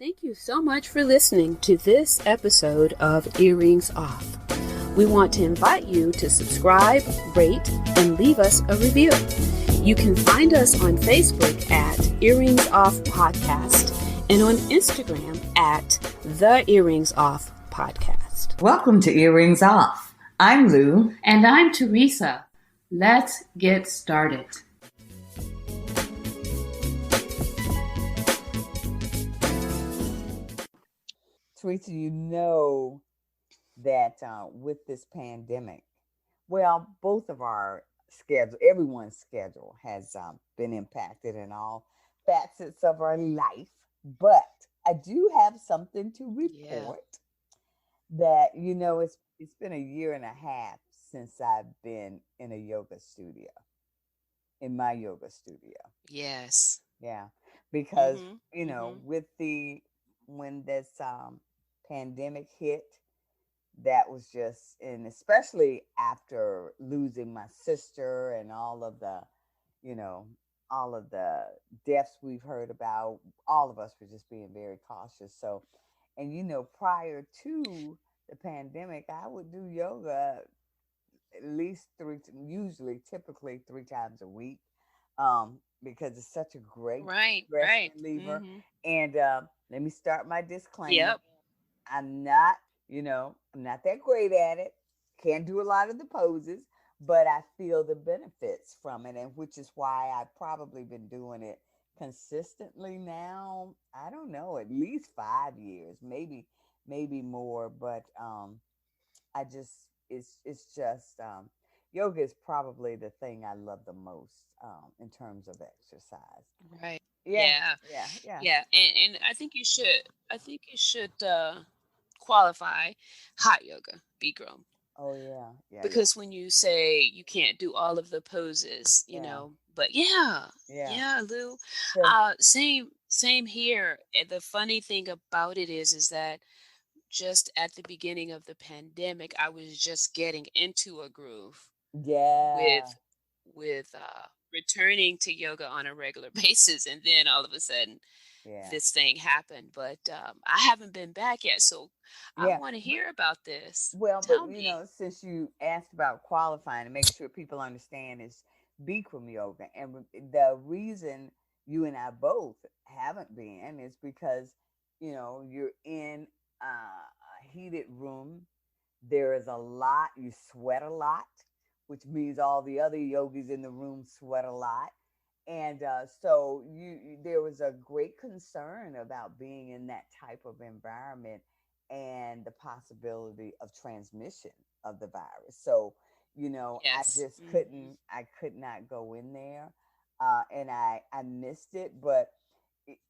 Thank you so much for listening to this episode of Earrings Off. We want to invite you to subscribe, rate, and leave us a review. You can find us on Facebook at Earrings Off Podcast and on Instagram at The Earrings Off Podcast. Welcome to Earrings Off. I'm Lou. And I'm Teresa. Let's get started. Teresa, you know that with this pandemic, well, both of our schedule, everyone's schedule has been impacted in all facets of our life. But I do have something to report that, it's been a year and a half since I've been in a yoga studio, in my yoga studio. Yes. Yeah. Because, when this pandemic hit, that was just, and especially after losing my sister and all of the deaths we've heard about, all of us were just being very cautious. So, and prior to the pandemic, I would do yoga at least typically 3 times a week, because it's such a great stress reliever. Mm-hmm. And let me start my disclaimer. Yep. I'm not that great at it. Can't do a lot of the poses, but I feel the benefits from it, and which is why I've probably been doing it consistently now. I don't know, at least 5 years, maybe more. But I just it's just yoga is probably the thing I love the most in terms of exercise. Right. Yeah. And I think you should qualify hot yoga, Bikram. Oh yeah. Because when you say you can't do all of the poses, but Lou, same here. And the funny thing about it is that just at the beginning of the pandemic, I was just getting into a groove. Yeah. With returning to yoga on a regular basis, and then all of a sudden this thing happened. But I haven't been back yet, so I want to hear about this. Well, Tell me. Since you asked about qualifying, to make sure people understand, is Bikram Yoga, and the reason you and I both haven't been is because you're in a heated room. There is a lot. You sweat a lot, which means all the other yogis in the room sweat a lot. And so there was a great concern about being in that type of environment and the possibility of transmission of the virus. So, I just I could not go in there. And I missed it. But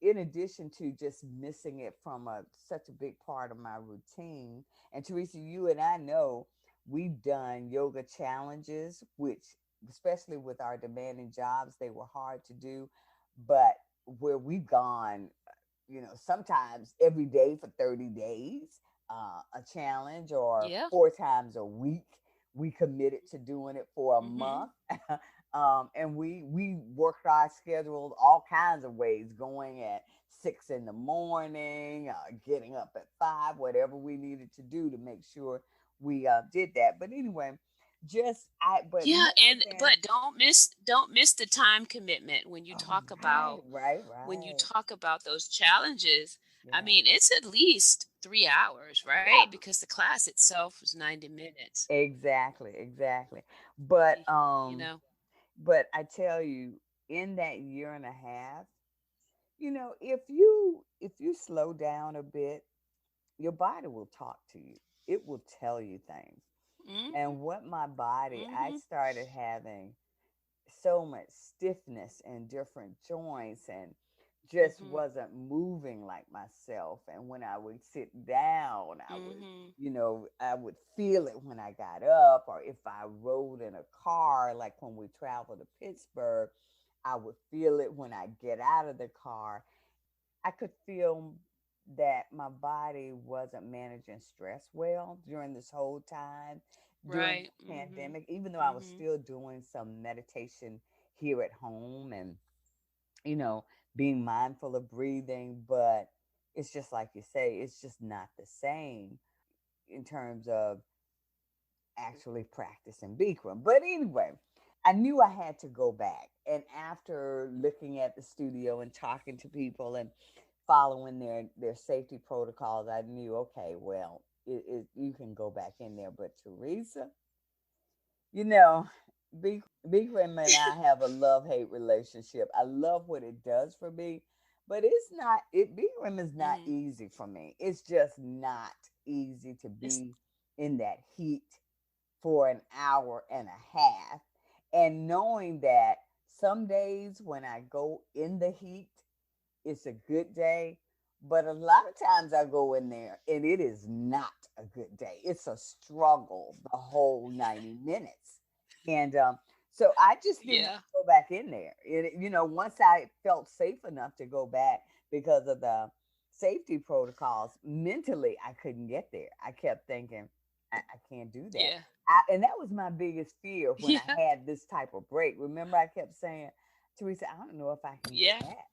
in addition to just missing it from such a big part of my routine, and Teresa, you and I know we've done yoga challenges, which, especially with our demanding jobs, they were hard to do. But where we've gone, sometimes every day for 30 days, a challenge, or 4 times a week, we committed to doing it for a month. And we worked our schedule all kinds of ways, going at 6 in the morning, getting up at 5, whatever we needed to do to make sure we did that. But anyway, but don't miss the time commitment when you talk about when you talk about those challenges. I mean, it's at least 3 hours, right? Because the class itself was 90 minutes. Exactly. But but I tell you, in that year and a half, if you slow down a bit, your body will talk to you. It will tell you things. And what my body, I started having so much stiffness in different joints, and just wasn't moving like myself. And when I would sit down, I would, I would feel it when I got up, or if I rode in a car, like when we traveled to Pittsburgh, I would feel it when I get out of the car. I could feel that my body wasn't managing stress well during this whole time, during the pandemic, even though I was still doing some meditation here at home and, being mindful of breathing. But it's just like you say, it's just not the same in terms of actually practicing Bikram. But anyway, I knew I had to go back. And after looking at the studio and talking to people and following their safety protocols, I knew, okay, well, you can go back in there. But Teresa, you know, Bikram and I have a love-hate relationship. I love what it does for me, but it's not. Bikram is not Mm-hmm. easy for me. It's just not easy to It's be in that heat for an hour and a half. And knowing that some days when I go in the heat, it's a good day. But a lot of times I go in there and it is not a good day. It's a struggle the whole 90 minutes. And so I just didn't want yeah. to go back in there. Once I felt safe enough to go back because of the safety protocols, mentally, I couldn't get there. I kept thinking, I can't do that. Yeah. And that was my biggest fear when Yeah. I had this type of break. Remember, I kept saying, Teresa, I don't know if I can go Yeah. back.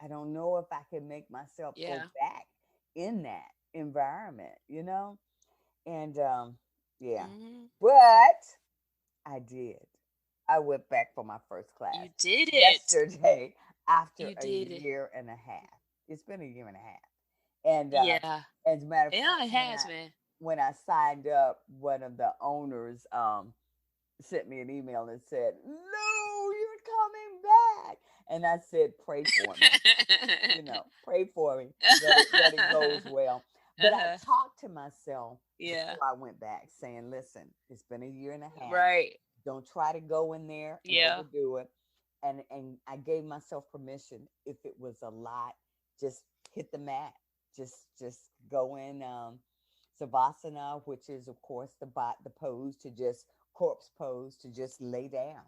I don't know if I can make myself go Yeah. back in that environment. And yeah, Mm-hmm. but I did. I went back for my first class You did it. yesterday after You a did it. year and a half. It's been a year and a half. And Yeah. as a matter of Yeah, fact, it has, man. when I signed up, one of the owners sent me an email and said, "No, you're coming back." And I said, "Pray for me. Pray for me that it goes well." But I uh-huh. talked to myself Yeah. before I went back, saying, "Listen, it's been a year and a half. Right. Don't try to go in there and Yeah. overdo it." And I gave myself permission. If it was a lot, just hit the mat. Just go in savasana, which is of course the pose to just corpse pose to just lay down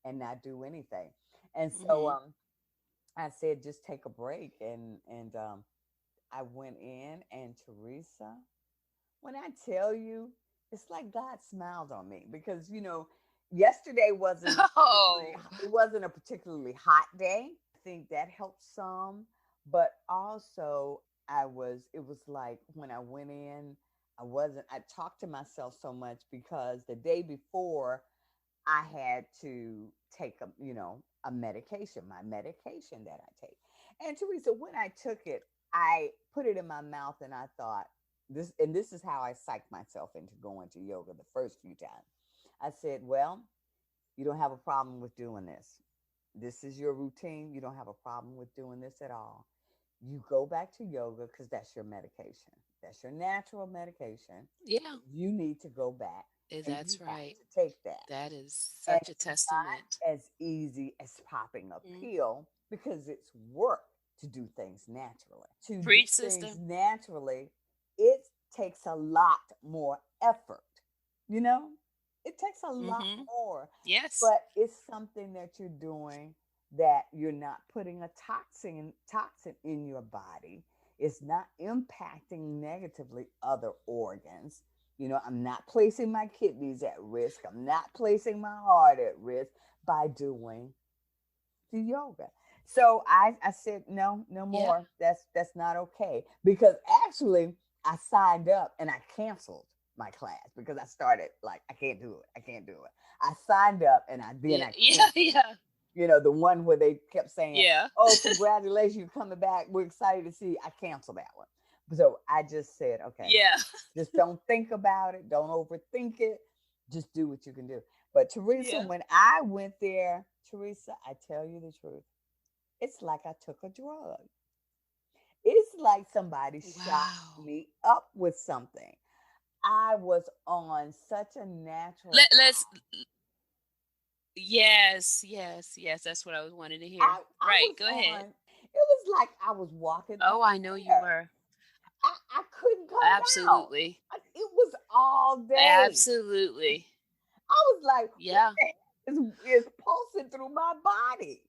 and not do anything. And so Mm-hmm. I said just take a break, and I went in, and Teresa, when I tell you, it's like God smiled on me because yesterday Oh. wasn't a particularly hot day. I think that helped some, but also it was like when I went in, I talked to myself so much because the day before I had to take a medication, my medication that I take. And Teresa, when I took it, I put it in my mouth and I thought this is how I psyched myself into going to yoga the first few times. I said, well, you don't have a problem with doing this. This is your routine. You don't have a problem with doing this at all. You go back to yoga because that's your medication. That's your natural medication. Yeah. You need to go back and you That's have right. to take that. That is And such a it's testament. not as easy as popping a Mm. pill because it's work to do things naturally. To do Preach, things sister. naturally, it takes a lot more effort. You know, it takes a lot Mm-hmm. more, Yes. but it's something that you're doing that you're not putting a toxin in your body. It's not impacting negatively other organs. I'm not placing my kidneys at risk. I'm not placing my heart at risk by doing the yoga. So I said, no, no Yeah. more. That's not okay. Because actually I signed up and I canceled my class because I started like, I can't do it. I can't do it. I signed up and Yeah. I Yeah. canceled it. Yeah. The one where they kept saying, Yeah. "Oh, congratulations, you're coming back. We're excited to see you." I canceled that one. So I just said, okay, Yeah. just don't think about it. Don't overthink it. Just do what you can do. But Teresa, Yeah. when I went there, Teresa, I tell you the truth, it's like I took a drug. It's like somebody shot Wow. me up with something. I was on such a natural Let's yes, yes, yes. That's what I was wanting to hear. I Right. was Go ahead. on, it was like I was walking on Oh, I know you air. were. I couldn't come down. Absolutely. It was all day. Absolutely. I was like, what Yeah. the heck is pulsing through my body?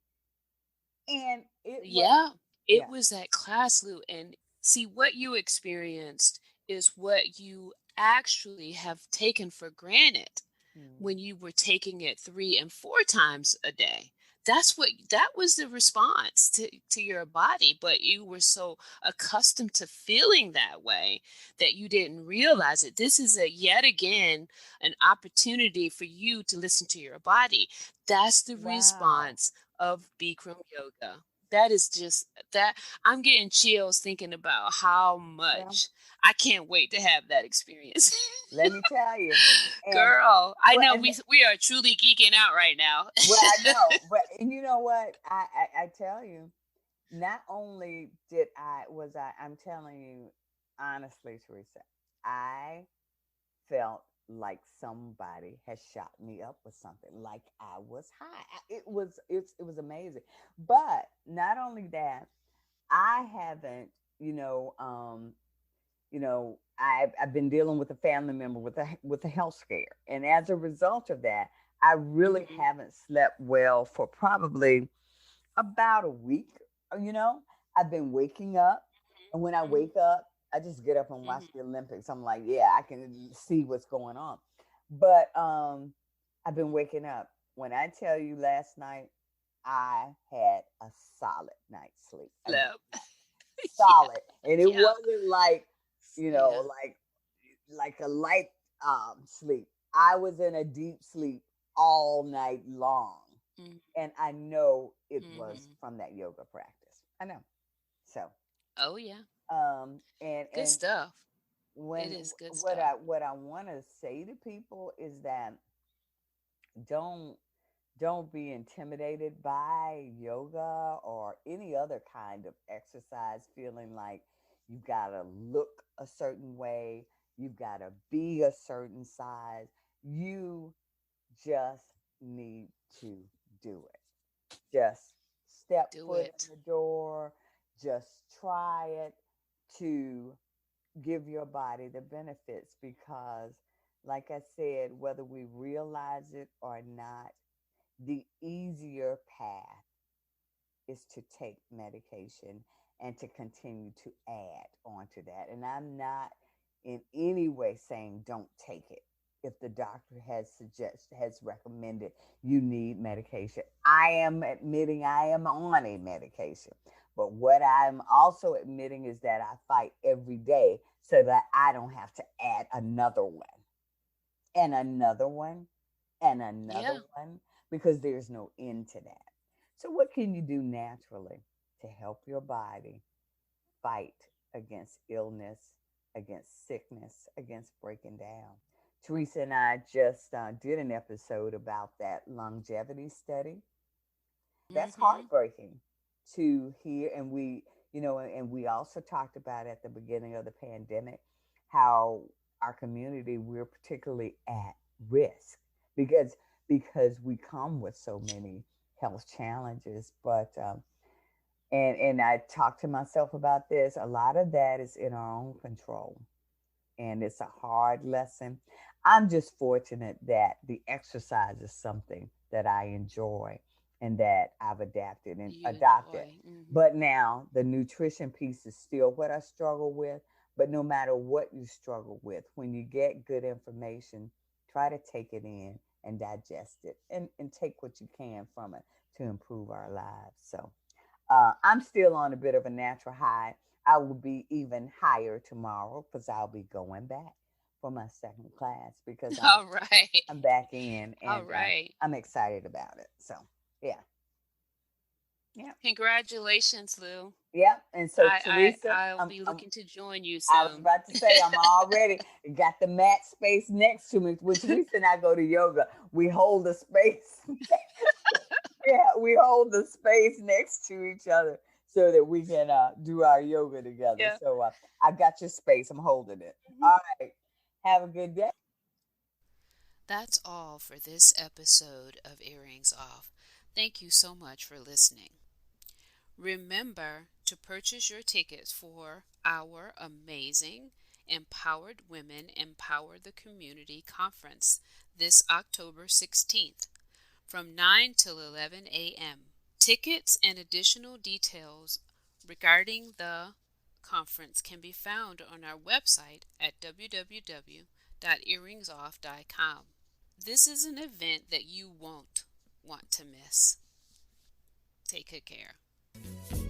And it was, Yeah. It yeah. was that class, Lou. And see, what you experienced is what you actually have taken for granted Mm, when you were taking it 3 and 4 times a day. that was the response to your body, but you were so accustomed to feeling that way that you didn't realize it. This is a yet again an opportunity for you to listen to your body. That's the Wow. response of Bikram yoga. That is just that I'm getting chills thinking about how Well, much I can't wait to have that experience. let me tell you. And Girl, I well, know and we are truly geeking out right now. well, I know, but and you know what? I tell you, not only did I'm telling you honestly, Teresa, I felt like somebody had shot me up with something, like I was high. It was amazing. But not only that, I haven't, you know, I've been dealing with a family member with a health scare, and as a result of that, I really Mhm. haven't slept well for probably about a week. You know, I've been waking up, and when I Mhm. wake up, I just get up and watch Mhm. the Olympics. I'm like, yeah, I can see what's going on. But I've been waking up. When I tell you last night, I had a solid night's sleep. A Love. Yeah. solid, and it Yeah. wasn't like, Yeah. like a light sleep. I was in a deep sleep all night long, Mhm. and I know it was Mhm. from that yoga practice. I know. So, Oh yeah. Good and stuff. It when is good what stuff. I want to say to people is that don't don't be intimidated by yoga or any other kind of exercise, feeling like you've got to look a certain way, you've got to be a certain size. You just need to do it. Just step Do foot it. in the door, just try it, to give your body the benefits, because like I said, whether we realize it or not, the easier path is to take medication and to continue to add on to that. And I'm not in any way saying don't take it. If the doctor has recommended you need medication, I am admitting I am on a medication. But what I'm also admitting is that I fight every day so that I don't have to add another one and another one and another Yeah. one, because there's no end to that. So, what can you do naturally to help your body fight against illness, against sickness, against breaking down? Teresa and I just did an episode about that longevity study. That's Mhm. heartbreaking to hear. And and we also talked about at the beginning of the pandemic how our community, we're particularly at risk because we come with so many health challenges. But and I talked to myself about this. A lot of that is in our own control, and it's a hard lesson. I'm just fortunate that the exercise is something that I enjoy and that I've adapted and You adopted. enjoy. Mhm. But now the nutrition piece is still what I struggle with. But no matter what you struggle with, when you get good information, try to take it in and digest it, and take what you can from it to improve our lives. So I'm still on a bit of a natural high. I will be even higher tomorrow because I'll be going back for my second class, because I'm All right. I'm back in, All and right. I'm excited about it. So yeah, yeah, Congratulations, Lou. yeah. And so Teresa, I'll be looking to join you I was soon. about to say I'm already got the mat space next to me. When Teresa and I go to yoga, we hold the space. Yeah, we hold the space next to each other so that we can do our yoga together. Yeah. So I got your space. I'm holding it. Mhm. All right. Have a good day. That's all for this episode of Earrings Off. Thank you so much for listening. Remember to purchase your tickets for our amazing Empowered Women Empower the Community Conference this October 16th from 9 till 11 a.m. Tickets and additional details regarding the conference can be found on our website at www.earringsoff.com. This is an event that you won't want to miss. Take good care.